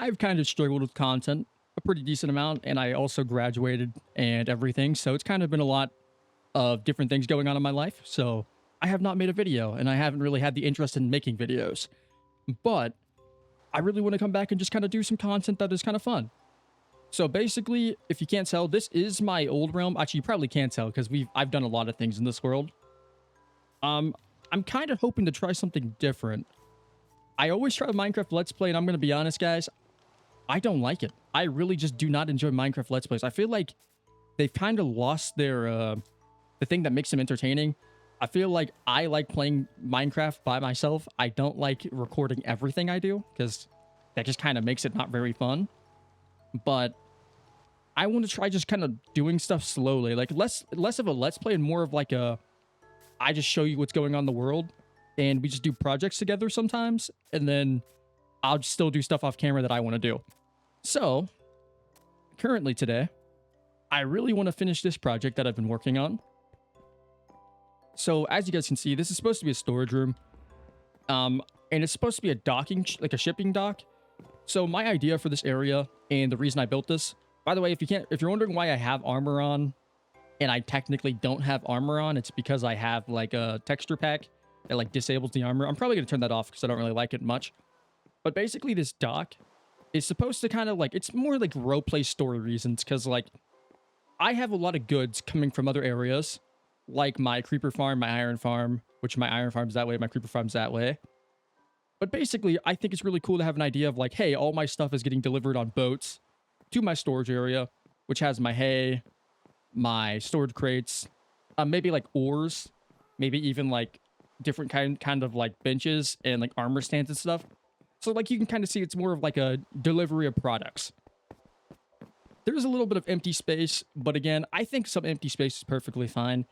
I've kind of struggled with content a pretty decent amount, and I also graduated and everything. So it's kind of been a lot of different things going on in my life. So I have not made a video, and I haven't really had the interest in making videos. But I really want to come back and just kind of do some content that is kind of fun. So basically, if you can't tell, this is my old realm. Actually, you probably can't tell because I've done a lot of things in this world. I'm kind of hoping to try something different. I always try Minecraft Let's Play, and I'm going to be honest, guys, I don't like it. I really just do not enjoy Minecraft Let's Plays. I feel like they've kind of lost their, the thing that makes them entertaining. I feel like I like playing Minecraft by myself. I don't like recording everything I do, because that just kind of makes it not very fun. But I want to try just kind of doing stuff slowly. Like, less of a Let's Play and more of like a, I just show you what's going on in the world. And we just do projects together sometimes. And then I'll just still do stuff off camera that I want to do. So, currently today, I really want to finish this project that I've been working on. So, as you guys can see, this is supposed to be a storage room. And it's supposed to be a docking, like a shipping dock. So, my idea for this area and the reason I built this, by the way, if you're wondering why I have armor on and I technically don't have armor on, it's because I have like a texture pack that like disables the armor. I'm probably going to turn that off because I don't really like it much. But basically this dock is supposed to kind of like, it's more like roleplay story reasons, because like I have a lot of goods coming from other areas, like my creeper farm, my iron farm, which my iron farm's that way, my creeper farm's that way. But basically, I think it's really cool to have an idea of like, hey, all my stuff is getting delivered on boats to my storage area, which has my hay, my storage crates, maybe like ores, maybe even like different kind of like benches and like armor stands and stuff. So like you can kind of see it's more of like a delivery of products. There's a little bit of empty space, but again, I think some empty space is perfectly fine.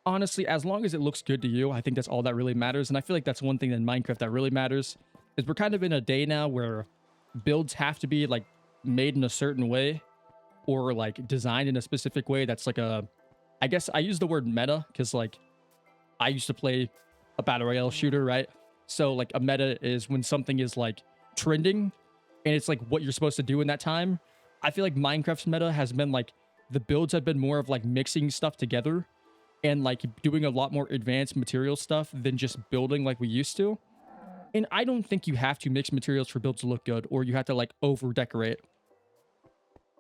Honestly, as long as it looks good to you, I think that's all that really matters. And I feel like that's one thing in Minecraft that really matters, is we're kind of in a day now where builds have to be like made in a certain way or like designed in a specific way. That's like a, I guess I use the word meta because like I used to play a battle royale shooter, right? So like a meta is when something is like trending and it's like what you're supposed to do in that time. I feel like Minecraft's meta has been like the builds have been more of like mixing stuff together and like doing a lot more advanced material stuff than just building like we used to. And I don't think you have to mix materials for builds to look good, or you have to like over decorate.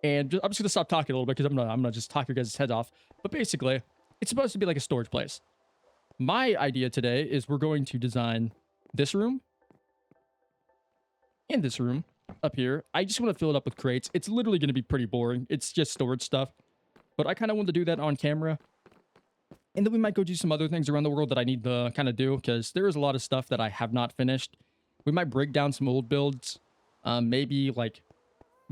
And I'm just gonna stop talking a little bit because I'm gonna just talk your guys' heads off. But basically, it's supposed to be like a storage place. My idea today is we're going to design this room and this room up here. I just want to fill it up with crates. It's literally going to be pretty boring. It's just storage stuff. But I kind of want to do that on camera. And then we might go do some other things around the world that I need to kind of do, because there is a lot of stuff that I have not finished. We might break down some old builds. Maybe like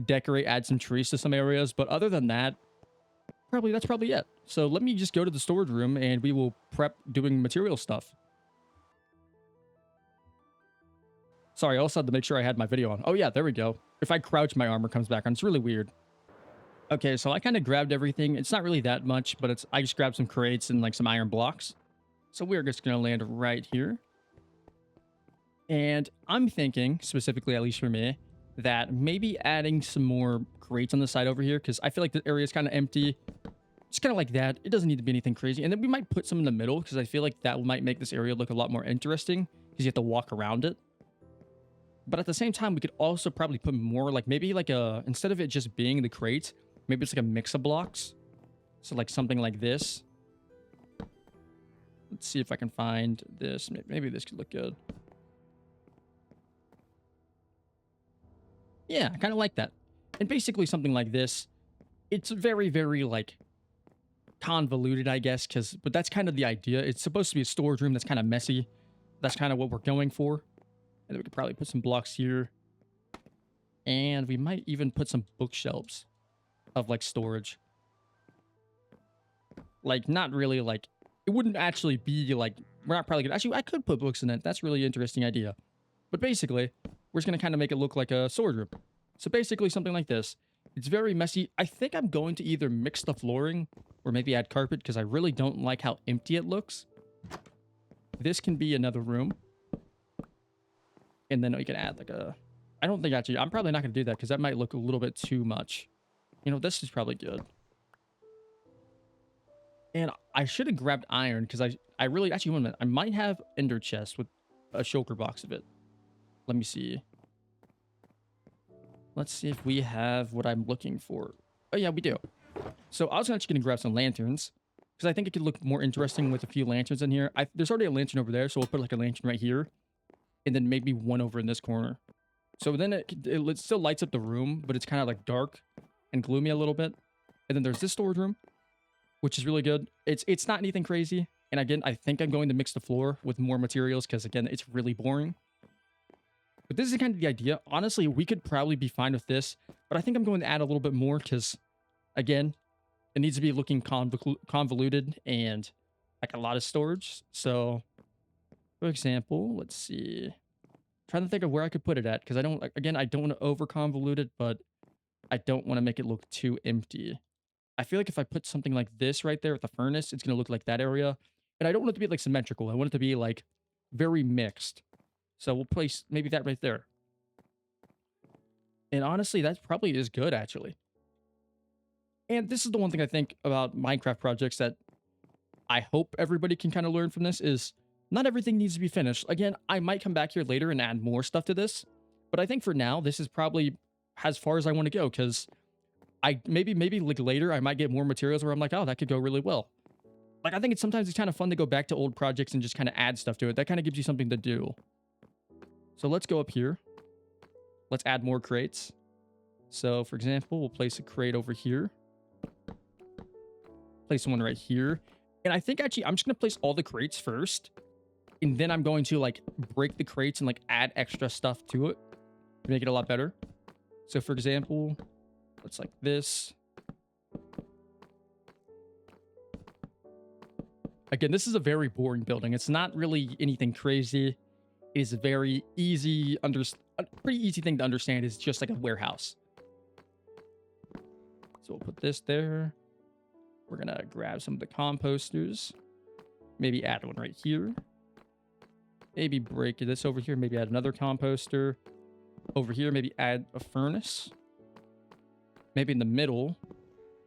decorate, add some trees to some areas. But other than that, that's probably it. So let me just go to the storage room and we will prep doing material stuff. Sorry, I also had to make sure I had my video on. Oh yeah, there we go. If I crouch, my armor comes back on. It's really weird. Okay, so I kind of grabbed everything. It's not really that much, but I just grabbed some crates and like some iron blocks. So we're just going to land right here. And I'm thinking, specifically, at least for me, that maybe adding some more crates on the side over here, because I feel like the area is kind of empty. Just kind of like that. It doesn't need to be anything crazy. And then we might put some in the middle, because I feel like that might make this area look a lot more interesting, because you have to walk around it. But at the same time, we could also probably put more, like maybe like a, instead of it just being the crate, maybe it's like a mix of blocks. So like something like this. Let's see if I can find this. Maybe this could look good. Yeah, I kind of like that. And basically something like this. It's very, very like convoluted, I guess, but that's kind of the idea. It's supposed to be a storage room that's kind of messy. That's kind of what we're going for. And then we could probably put some blocks here. And we might even put some bookshelves of like storage. Like not really like, it wouldn't actually be like, we're not probably gonna, actually I could put books in it. That's really interesting idea. But basically, we're just gonna kind of make it look like a storage room. So basically something like this. It's very messy. I think I'm going to either mix the flooring or maybe add carpet, because I really don't like how empty it looks. This can be another room. And then we can add like a, I don't think actually, I'm probably not going to do that because that might look a little bit too much. You know, this is probably good. And I should have grabbed iron because I really, actually, one minute. I might have ender chest with a shulker box of it. Let me see. Let's see if we have what I'm looking for. Oh, yeah, we do. So I was actually going to grab some lanterns because I think it could look more interesting with a few lanterns in here. There's already a lantern over there, so we'll put like a lantern right here and then maybe one over in this corner. So then it still lights up the room, but it's kind of like dark and gloomy a little bit. And then there's this storage room, which is really good. It's not anything crazy. And again, I think I'm going to mix the floor with more materials because, again, it's really boring. But this is kind of the idea. Honestly, we could probably be fine with this, but I think I'm going to add a little bit more because, again, it needs to be looking convoluted and like a lot of storage. So, for example, let's see. Trying to think of where I could put it at because I don't want to over convolute it, but I don't want to make it look too empty. I feel like if I put something like this right there at the furnace, it's going to look like that area. And I don't want it to be like symmetrical. I want it to be like very mixed. So we'll place maybe that right there. And honestly, that probably is good, actually. And this is the one thing I think about Minecraft projects that I hope everybody can kind of learn from this is not everything needs to be finished. Again, I might come back here later and add more stuff to this. But I think for now, this is probably as far as I want to go because maybe like later I might get more materials where I'm like, oh, that could go really well. Like, I think sometimes it's kind of fun to go back to old projects and just kind of add stuff to it. That kind of gives you something to do. So let's go up here. Let's add more crates. So, for example, we'll place a crate over here. Place one right here. And I think actually I'm just going to place all the crates first. And then I'm going to like break the crates and like add extra stuff to it to make it a lot better. So, for example, let's like this. Again, this is a very boring building. It's not really anything crazy. It is a very easy, a pretty easy thing to understand. It's just like a warehouse. So we'll put this there. We're going to grab some of the composters. Maybe add one right here. Maybe break this over here. Maybe add another composter. Over here, maybe add a furnace. Maybe in the middle,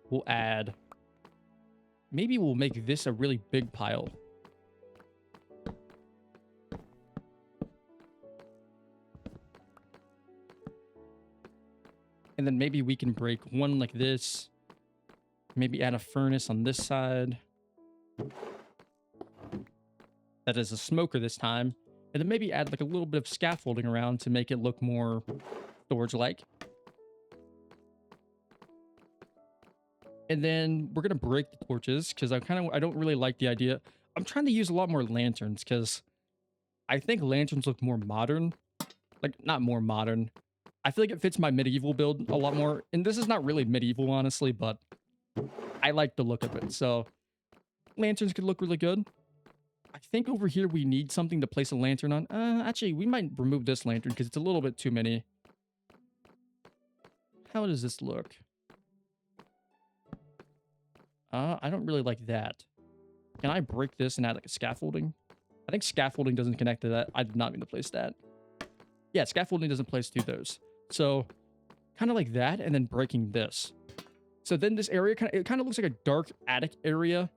we'll add... Maybe we'll make this a really big pile. And then maybe we can break one like this. Maybe add a furnace on this side. That is a smoker this time. And then maybe add like a little bit of scaffolding around to make it look more storage-like. And then we're going to break the torches because I don't really like the idea. I'm trying to use a lot more lanterns because I think lanterns look more modern. Like, not more modern. I feel like it fits my medieval build a lot more. And this is not really medieval, honestly, but I like the look of it. So lanterns could look really good. I think over here we need something to place a lantern on. Actually, we might remove this lantern because it's a little bit too many. How does this look? I don't really like that. Can I break this and add like a scaffolding? I think scaffolding doesn't connect to that. I did not mean to place that. Yeah, scaffolding doesn't place to those. So kind of like that and then breaking this. So then this area kind of looks like a dark attic area.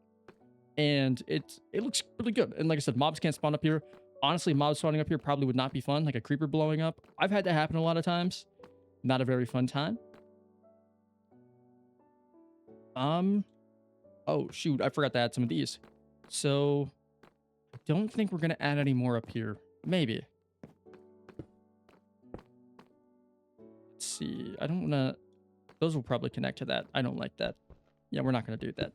And it looks really good. And like I said, mobs can't spawn up here. Honestly, mobs spawning up here probably would not be fun. Like a creeper blowing up. I've had that happen a lot of times. Not a very fun time. Oh, shoot. I forgot to add some of these. So, I don't think we're going to add any more up here. Maybe. Let's see. I don't want to... Those will probably connect to that. I don't like that. Yeah, we're not going to do that.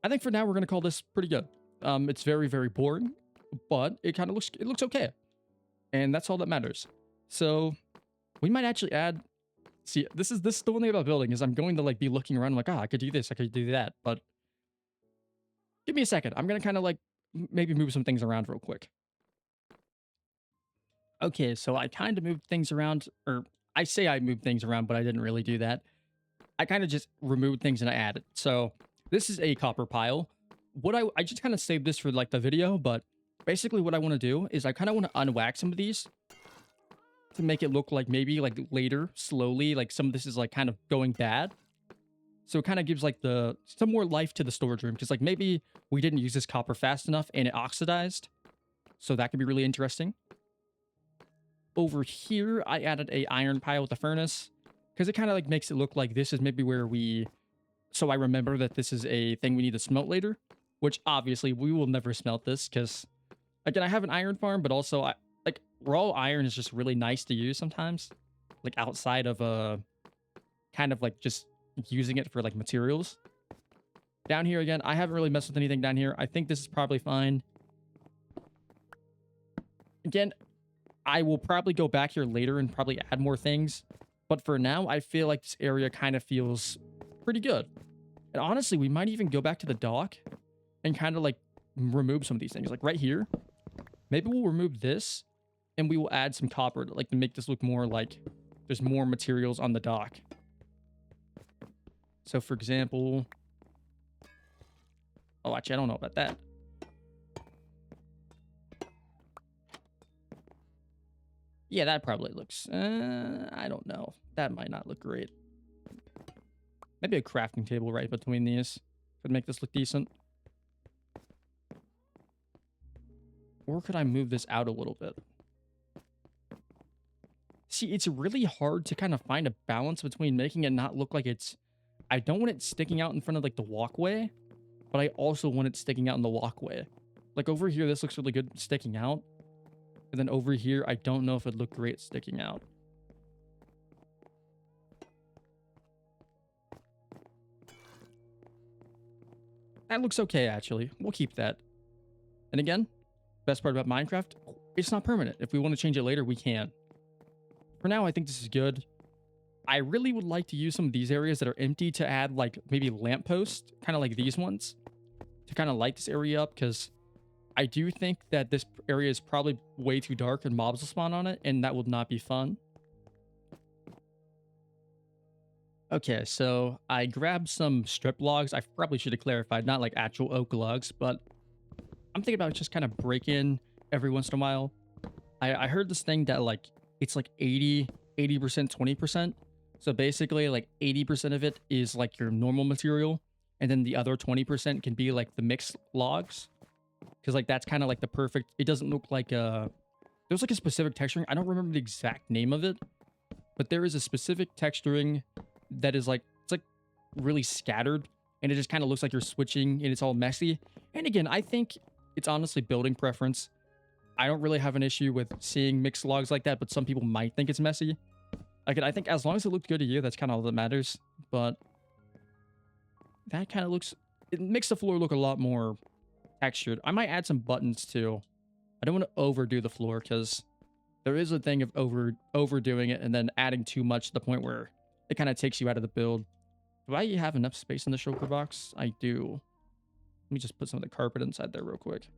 I think for now, we're going to call this pretty good. It's very, very boring. But it kind of looks... It looks okay. And that's all that matters. So, we might actually add... See, this is the one thing about building is I'm going to like be looking around like, I could do this, I could do that, but give me a second. I'm going to kind of like maybe move some things around real quick. Okay, so I kind of moved things around, or I say I moved things around, but I didn't really do that. I kind of just removed things and I added. So this is a copper pile. What I just kind of saved this for like the video, but basically what I want to do is I kind of want to unwack some of these. to make it look like maybe like later, slowly, like some of this is like kind of going bad. So it kind of gives like some more life to the storage room because like maybe we didn't use this copper fast enough and it oxidized. So that could be really interesting. Over here, I added a iron pile with a furnace because it kind of like makes it look like this is maybe where so I remember that this is a thing we need to smelt later, which obviously we will never smelt this because again, I have an iron farm, but also like raw iron is just really nice to use sometimes, like outside of kind of like just using it for like materials. Down here again, I haven't really messed with anything down here. I think this is probably fine. Again, I will probably go back here later and probably add more things. But for now, I feel like this area kind of feels pretty good. And honestly, we might even go back to the dock and kind of like remove some of these things. Like right here, maybe we'll remove this and we will add some copper to like to make this look more like there's more materials on the dock. So for example, oh, actually, I don't know about that. Yeah, that probably looks, I don't know. That might not look great. Maybe a crafting table right between these could make this look decent. Or could I move this out a little bit? See, it's really hard to kind of find a balance between making it not look like I don't want it sticking out in front of like the walkway, but I also want it sticking out in the walkway. Like over here, this looks really good sticking out. And then over here, I don't know if it'd look great sticking out. That looks okay, actually. We'll keep that. And again, best part about Minecraft, it's not permanent. If we want to change it later, we can. For now, I think this is good. I really would like to use some of these areas that are empty to add like maybe lampposts, kind of like these ones, to kind of light this area up because I do think that this area is probably way too dark and mobs will spawn on it, and that would not be fun. Okay, so I grabbed some strip logs. I probably should have clarified, not like actual oak logs, but I'm thinking about just kind of break in every once in a while. I heard this thing that like, it's like 80%, 20%. So basically like 80% of it is like your normal material. And then the other 20% can be like the mixed logs. Because like that's kind of like the perfect, it doesn't look like there's like a specific texturing. I don't remember the exact name of it, but there is a specific texturing that is like, it's like really scattered and it just kind of looks like you're switching and it's all messy. And again, I think it's honestly building preference. I don't really have an issue with seeing mixed logs like that, but some people might think it's messy. Like, I think as long as it looked good to you, that's kind of all that matters. But that kind of looks, it makes the floor look a lot more textured. I might add some buttons too. I don't want to overdo the floor because there is a thing of overdoing it and then adding too much to the point where it kind of takes you out of the build. Do I have enough space in the shulker box? I do. Let me just put some of the carpet inside there real quick.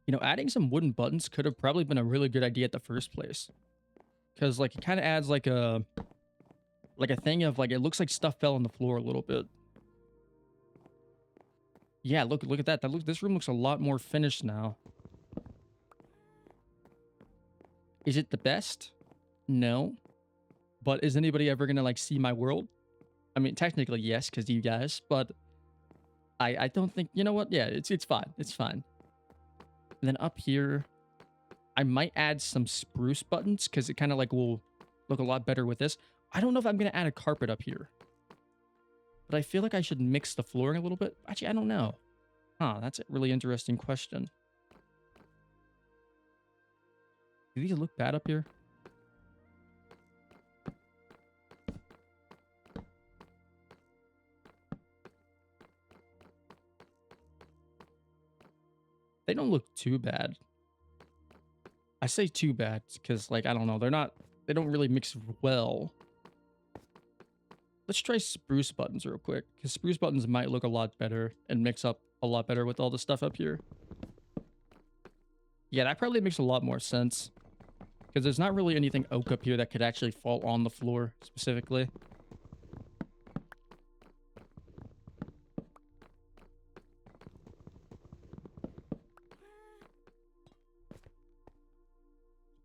You know, adding some wooden buttons could have probably been a really good idea at the first place. Because, like, it kind of adds, like a thing of, like, it looks like stuff fell on the floor a little bit. Yeah, look at that. This room looks a lot more finished now. Is it the best? No. But is anybody ever gonna, like, see my world? I mean, technically, yes, because you guys. But I don't think... You know what? Yeah, it's fine. It's fine. And then up here, I might add some spruce buttons because it kind of like will look a lot better with this. I don't know if I'm going to add a carpet up here. But I feel like I should mix the flooring a little bit. Actually, I don't know. Huh, that's a really interesting question. Do these look bad up here? They don't look too bad. I say too bad because, like, I don't know. They don't really mix well. Let's try spruce buttons real quick because spruce buttons might look a lot better and mix up a lot better with all the stuff up here. Yeah, that probably makes a lot more sense because there's not really anything oak up here that could actually fall on the floor specifically.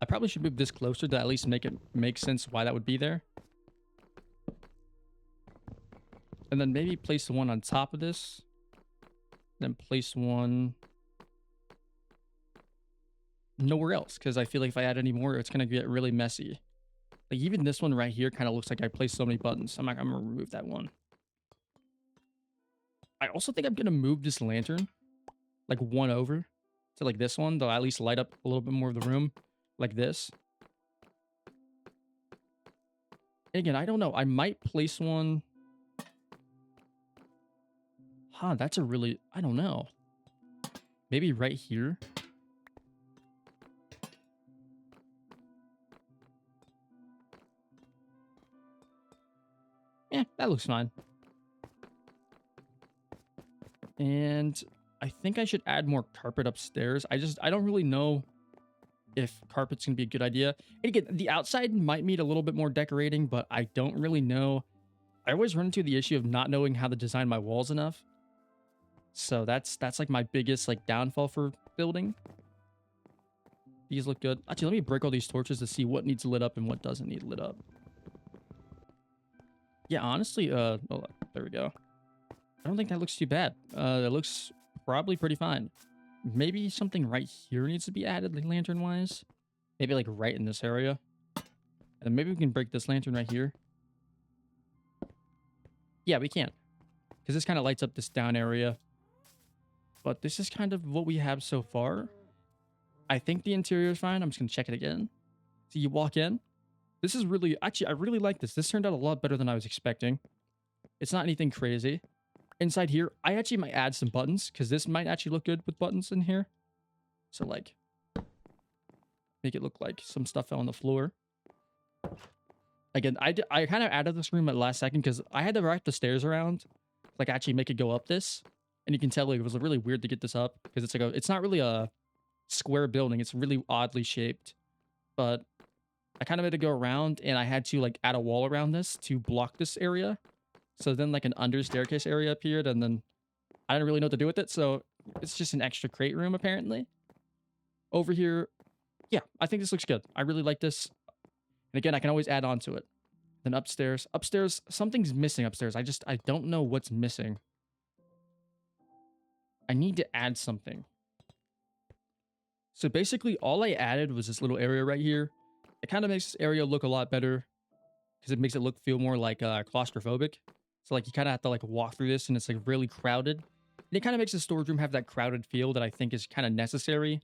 I probably should move this closer to at least make it make sense why that would be there. And then maybe place the one on top of this. Then place one nowhere else, because I feel like if I add any more, it's going to get really messy. Like even this one right here kind of looks like I placed so many buttons. I'm going to remove that one. I also think I'm going to move this lantern like one over to like this one. They'll at least light up a little bit more of the room like this. And again, I don't know. I might place one. Huh, that's a really, I don't know. Maybe right here. Yeah, that looks fine. And I think I should add more carpet upstairs. I don't really know if carpet's gonna be a good idea. And again, the outside might need a little bit more decorating, but I don't really know. I always run into the issue of not knowing how to design my walls enough. So that's like my biggest like downfall for building. These look good. Actually, let me break all these torches to see what needs lit up and what doesn't need lit up. Yeah, honestly, oh, there we go. I don't think that looks too bad. It looks probably pretty fine. Maybe something right here needs to be added, like lantern-wise. Maybe like right in this area. And maybe we can break this lantern right here. Yeah, we can. Because this kind of lights up this down area. But this is kind of what we have so far. I think the interior is fine. I'm just going to check it again. So you walk in. This is really... Actually, I really like this. This turned out a lot better than I was expecting. It's not anything crazy. Inside here, I actually might add some buttons, because this might actually look good with buttons in here. So, like, make it look like some stuff fell on the floor. Again, I kind of added this room at the last second, because I had to wrap the stairs around, like, actually make it go up this. And you can tell like, it was really weird to get this up, because it's like it's not really a square building. It's really oddly shaped. But I kind of had to go around, and I had to, like, add a wall around this to block this area. So then like an under staircase area appeared, and then I didn't really know what to do with it. So it's just an extra crate room apparently. Over here, yeah, I think this looks good. I really like this. And again, I can always add on to it. Then upstairs, something's missing upstairs. I don't know what's missing. I need to add something. So basically all I added was this little area right here. It kind of makes this area look a lot better because it makes it feel more like claustrophobic. So like you kind of have to like walk through this, and it's like really crowded. And it kind of makes the storage room have that crowded feel that I think is kind of necessary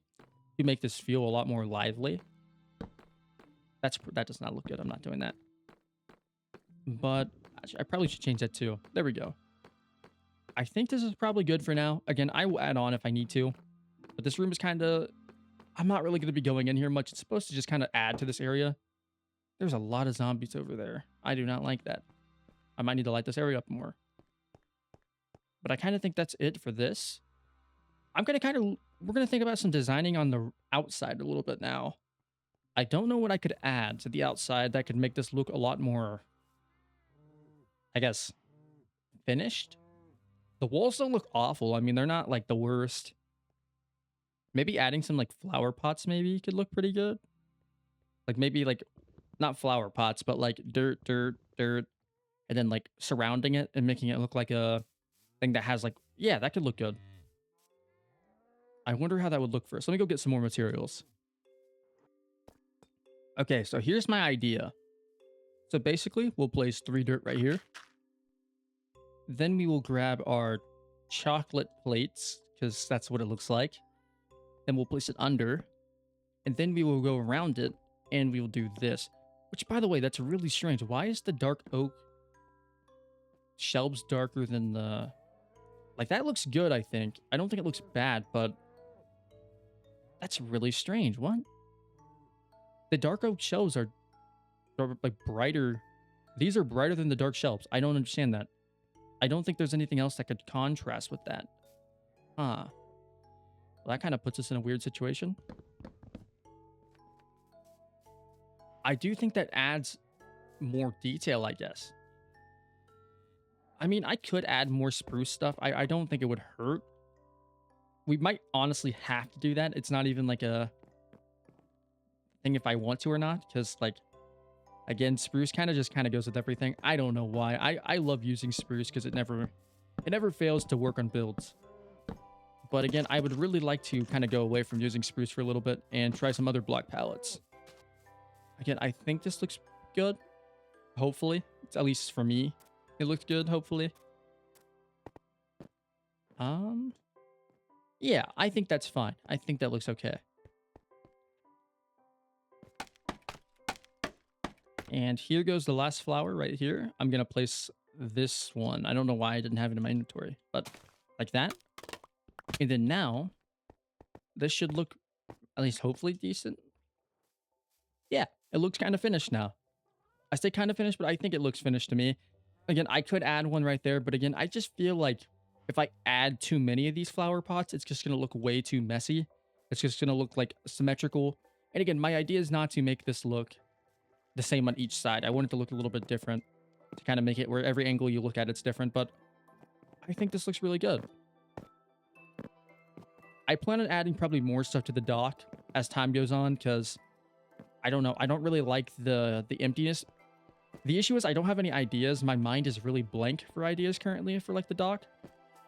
to make this feel a lot more lively. That does not look good. I'm not doing that. But actually, I probably should change that too. There we go. I think this is probably good for now. Again, I will add on if I need to. But this room is kind of... I'm not really going to be going in here much. It's supposed to just kind of add to this area. There's a lot of zombies over there. I do not like that. I might need to light this area up more. But I kind of think that's it for this. We're going to think about some designing on the outside a little bit now. I don't know what I could add to the outside that could make this look a lot more, I guess, finished. The walls don't look awful. I mean, they're not like the worst. Maybe adding some like flower pots maybe could look pretty good. Like maybe like, not flower pots, but like dirt, and then like surrounding it and making it look like a thing that has like, yeah, that could look good. I wonder how that would look first. Let me go get some more materials. Okay, so here's my idea. So basically, we'll place 3 dirt right here. Then we will grab our chocolate plates, because that's what it looks like. Then we'll place it under. And then we will go around it, and we will do this. Which, by the way, that's really strange. Why is the dark oak shelves darker than the... Like, that looks good, I think. I don't think it looks bad, but... That's really strange. What? The dark oak shelves are like brighter. These are brighter than the dark shelves. I don't understand that. I don't think there's anything else that could contrast with that. Huh. Well, that kind of puts us in a weird situation. I do think that adds more detail, I guess. I mean, I could add more spruce stuff. I don't think it would hurt. We might honestly have to do that. It's not even like a... thing if I want to or not, because like again, spruce kind of goes with everything. I don't know why. I love using spruce because it never fails to work on builds. But again, I would really like to kind of go away from using spruce for a little bit and try some other block palettes. Again, I think this looks good. Hopefully, it's at least for me, it looks good. Hopefully, yeah, I think that's fine. I think that looks okay. And here goes the last flower right here. I'm gonna place this one. I don't know why I didn't have it in my inventory, but like that. And then now, this should look at least hopefully decent. Yeah, it looks kind of finished now. I say kind of finished, but I think it looks finished to me. Again, I could add one right there, but again, I just feel like if I add too many of these flower pots, it's just going to look way too messy. It's just going to look like symmetrical. And again, my idea is not to make this look the same on each side. I want it to look a little bit different to kind of make it where every angle you look at it's different, but I think this looks really good. I plan on adding probably more stuff to the dock as time goes on because I don't know. I don't really like the emptiness. The issue is I don't have any ideas. My mind is really blank for ideas currently for like the dock.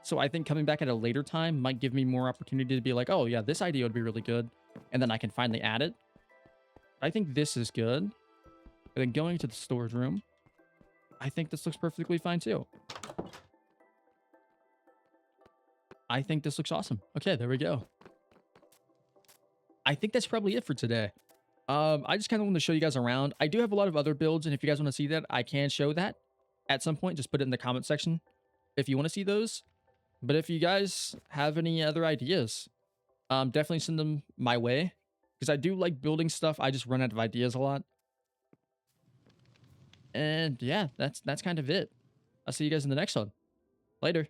So I think coming back at a later time might give me more opportunity to be like, oh yeah, this idea would be really good. And then I can finally add it. I think this is good. And then going to the storage room, I think this looks perfectly fine too. I think this looks awesome. Okay, there we go. I think that's probably it for today. I just kind of want to show you guys around. I do have a lot of other builds, and if you guys want to see that, I can show that at some point. Just put it in the comment section if you want to see those. But if you guys have any other ideas, definitely send them my way. Because I do like building stuff. I just run out of ideas a lot. And yeah, that's kind of it. I'll see you guys in the next one. Later.